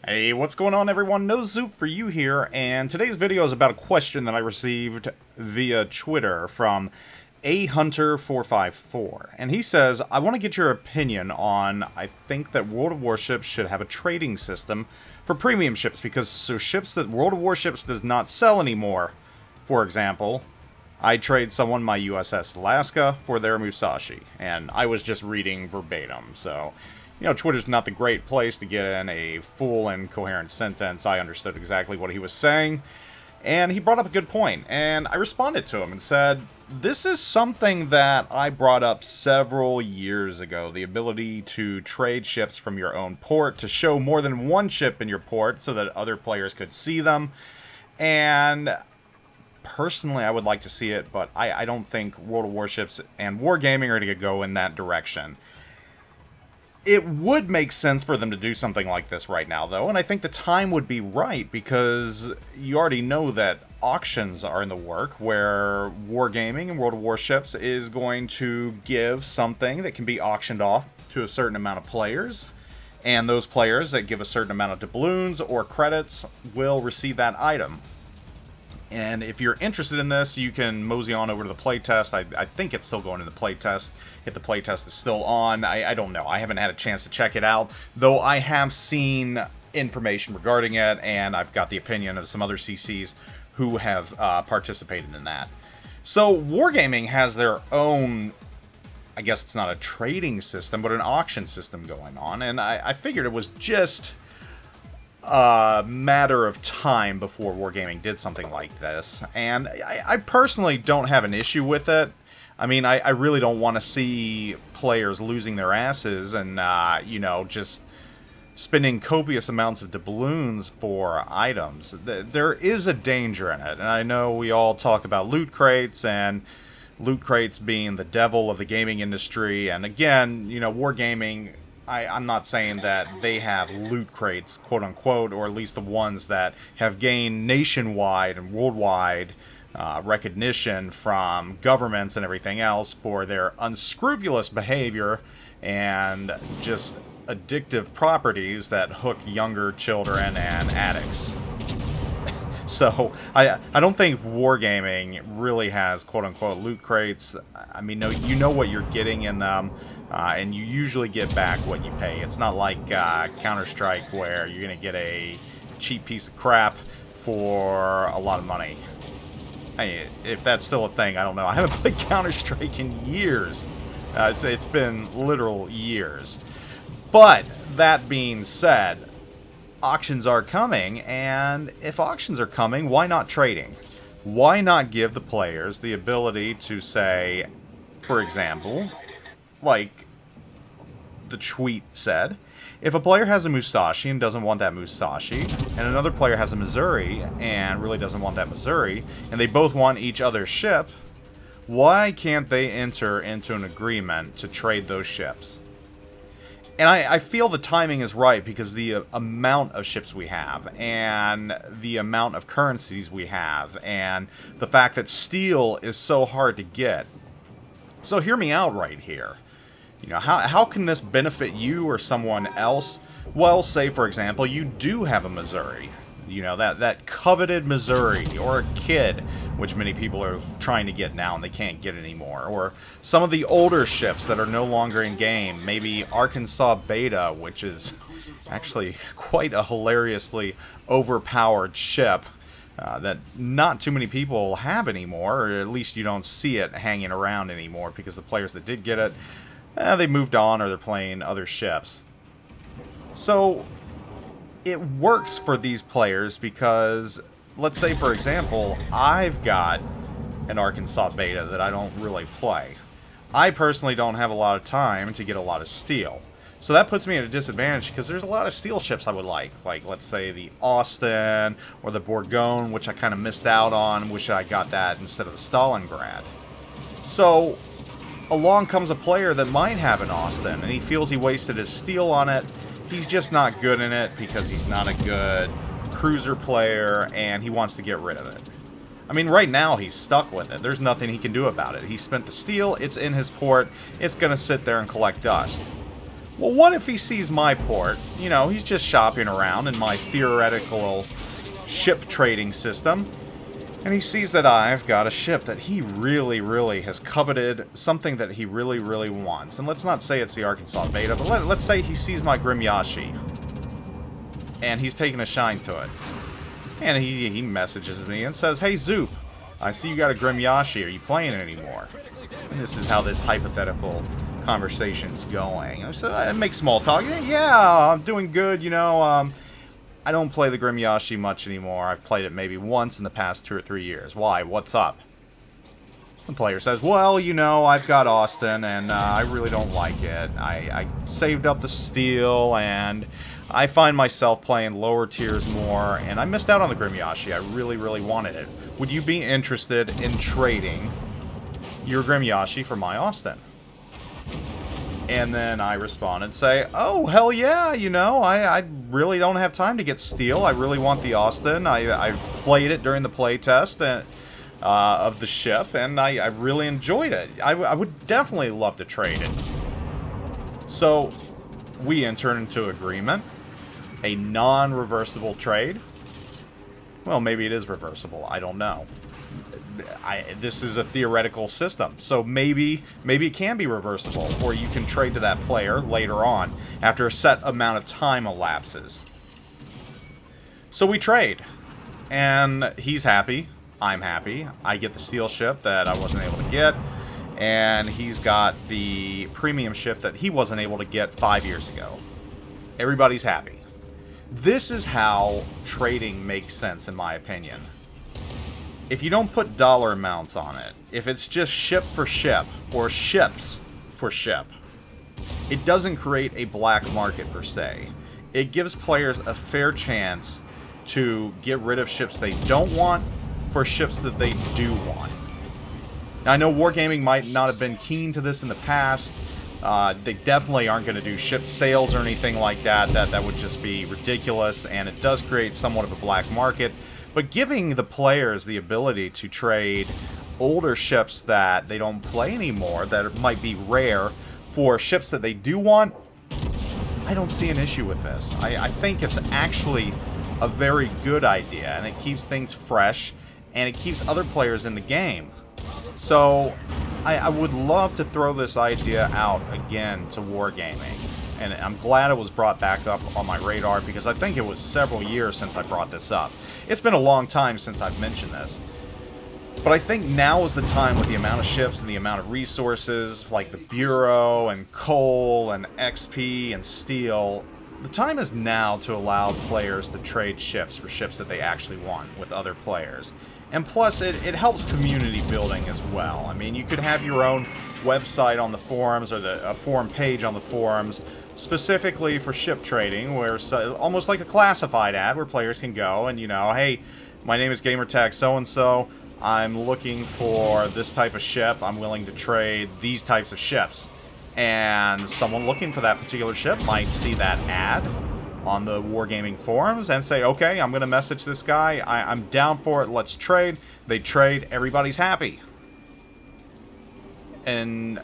Hey, what's going on everyone? NoZoupForYou here, and today's video is about a question that I received via Twitter from ahunter454. And he says, I want to get your opinion on, I think that World of Warships should have a trading system for premium ships, because so ships that World of Warships does not sell anymore, for example, I trade someone my USS Alaska for their Musashi, and I was just reading verbatim, so... You know, Twitter's not the great place to get in a full and coherent sentence. I understood exactly what he was saying, and he brought up a good point, and I responded to him and said, this is something that I brought up several years ago, the ability to trade ships from your own port, to show more than one ship in your port so that other players could see them, and... Personally, I would like to see it, but I don't think World of Warships and Wargaming are going to go in that direction. It would make sense for them to do something like this right now, though, and I think the time would be right, because you already know that auctions are in the work, where Wargaming and World of Warships is going to give something that can be auctioned off to a certain amount of players, and those players that give a certain amount of doubloons or credits will receive that item. And if you're interested in this, you can mosey on over to the playtest. I think it's still going in the playtest. If the playtest is still on, I don't know. I haven't had a chance to check it out, though I have seen information regarding it, and I've got the opinion of some other CCs who have participated in that. So Wargaming has their own, I guess it's not a trading system, but an auction system going on, and I figured it was just... matter of time before Wargaming did something like this, and I personally don't have an issue with it. I mean, I really don't want to see players losing their asses and, you know, just spending copious amounts of doubloons for items. There is a danger in it, and I know we all talk about loot crates, and loot crates being the devil of the gaming industry, and again, you know, Wargaming... I'm not saying that they have loot crates, quote-unquote, or at least the ones that have gained nationwide and worldwide recognition from governments and everything else for their unscrupulous behavior and just addictive properties that hook younger children and addicts. So, I don't think Wargaming really has quote-unquote loot crates. I mean, no, you know what you're getting in them, and you usually get back what you pay. It's not like Counter-Strike where you're going to get a cheap piece of crap for a lot of money. Hey, if that's still a thing, I don't know. I haven't played Counter-Strike in years. It's been literal years. But, that being said... auctions are coming, and if auctions are coming, why not trading? Why not give the players the ability to say, for example, like the tweet said, if a player has a Musashi and doesn't want that Musashi, and another player has a Missouri and really doesn't want that Missouri, and they both want each other's ship, why can't they enter into an agreement to trade those ships? And I feel the timing is right because the amount of ships we have, and the amount of currencies we have, and the fact that steel is so hard to get. So hear me out right here. You know, how can this benefit you or someone else? Well, say for example, you do have a Missouri. You know, that coveted Missouri, or a Kid, which many people are trying to get now and they can't get anymore. Or some of the older ships that are no longer in game. Maybe Arkansas Beta, which is actually quite a hilariously overpowered ship that not too many people have anymore, or at least you don't see it hanging around anymore, because the players that did get it, they moved on or they're playing other ships. So... it works for these players because, let's say for example, I've got an Arkansas Beta that I don't really play. I personally don't have a lot of time to get a lot of steel. So that puts me at a disadvantage because there's a lot of steel ships I would like let's say the Austin or the Bourgogne, which I kind of missed out on, wish I got that instead of the Stalingrad. So along comes a player that might have an Austin and he feels he wasted his steel on it. He's just not good in it because he's not a good cruiser player, and he wants to get rid of it. I mean, right now he's stuck with it. There's nothing he can do about it. He spent the steel, it's in his port, it's going to sit there and collect dust. Well, one, if he sees my port, you know, he's just shopping around in my theoretical ship trading system, and he sees that I've got a ship that he really, really has coveted, something that he really, really wants. And let's not say it's the Arkansas Beta, but let's say he sees my Grimyashi, and he's taking a shine to it. And he messages me and says, "Hey, Zoop, I see you got a Grimyashi. Are you playing it anymore?" And this is how this hypothetical conversation's going. So I make small talk. Yeah, I'm doing good, you know. I don't play the Grimyashi much anymore. I've played it maybe once in the past 2 or 3 years. Why? What's up? The player says, "Well, you know, I've got Austin, and I really don't like it. I saved up the steel, and I find myself playing lower tiers more, and I missed out on the Grimyashi. I really, really wanted it. Would you be interested in trading your Grimyashi for my Austin?" And then I respond and say, "Oh, hell yeah, you know, I really don't have time to get steel. I really want the Austin. I played it during the playtest of the ship, and I really enjoyed it. I would definitely love to trade it." So we enter into agreement, a non-reversible trade. Well, maybe it is reversible. I don't know. This is a theoretical system, so maybe it can be reversible, or you can trade to that player later on after a set amount of time elapses. So we trade, and he's happy, I'm happy. I get the steel ship that I wasn't able to get, and he's got the premium ship that he wasn't able to get 5 years ago. Everybody's happy. This is how trading makes sense, in my opinion. If you don't put dollar amounts on it, if it's just ship for ship, or ships for ship, it doesn't create a black market per se. It gives players a fair chance to get rid of ships they don't want for ships that they do want. Now, I know Wargaming might not have been keen to this in the past. They definitely aren't going to do ship sales or anything like that. That would just be ridiculous, and it does create somewhat of a black market. But giving the players the ability to trade older ships that they don't play anymore, that might be rare, for ships that they do want, I don't see an issue with this. I think it's actually a very good idea, and it keeps things fresh, and it keeps other players in the game. So I would love to throw this idea out again to Wargaming. And I'm glad it was brought back up on my radar, because I think it was several years since I brought this up. It's been a long time since I've mentioned this. But I think now is the time, with the amount of ships and the amount of resources, like the Bureau and coal and XP and steel, the time is now to allow players to trade ships for ships that they actually want with other players. And plus, it helps community building as well. I mean, you could have your own website on the forums, or a forum page on the forums, specifically for ship trading, where almost like a classified ad where players can go and, you know, "Hey, my name is gamertag so-and-so. I'm looking for this type of ship. I'm willing to trade these types of ships." And someone looking for that particular ship might see that ad on the Wargaming forums and say, "Okay, I'm going to message this guy. I'm down for it. Let's trade." They trade. Everybody's happy. And,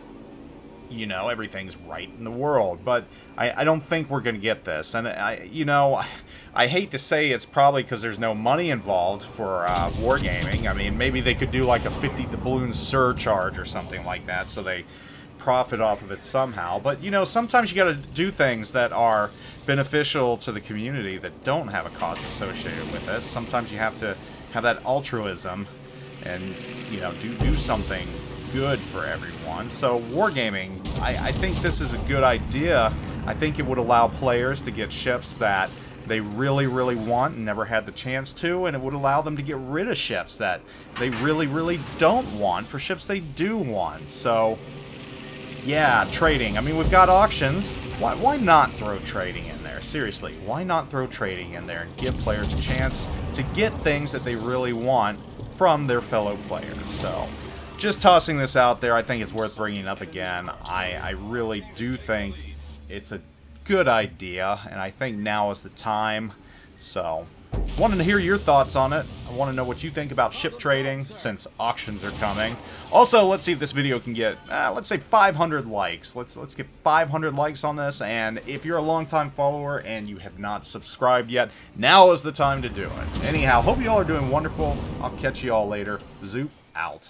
you know, everything's right in the world. But I don't think we're going to get this. And, I hate to say it's probably because there's no money involved for Wargaming. I mean, maybe they could do like a 50 doubloon surcharge or something like that, so they profit off of it somehow. But, you know, sometimes you got to do things that are beneficial to the community that don't have a cost associated with it. Sometimes you have to have that altruism and, you know, do something good for everyone. So Wargaming, I think this is a good idea. I think it would allow players to get ships that they really, really want and never had the chance to, and it would allow them to get rid of ships that they really, really don't want for ships they do want. So yeah, trading. I mean, we've got auctions. Why not throw trading in there? Seriously, why not throw trading in there and give players a chance to get things that they really want from their fellow players? So, just tossing this out there, I think it's worth bringing up again. I really do think it's a good idea, and I think now is the time. So, Wanted to hear your thoughts on it. I want to know what you think about ship trading, since auctions are coming. Also, let's see if this video can get, let's say 500 likes. Let's get 500 likes on this, and if you're a longtime follower and you have not subscribed yet, now is the time to do it. Anyhow, hope you all are doing wonderful. I'll catch you all later. Zoop out.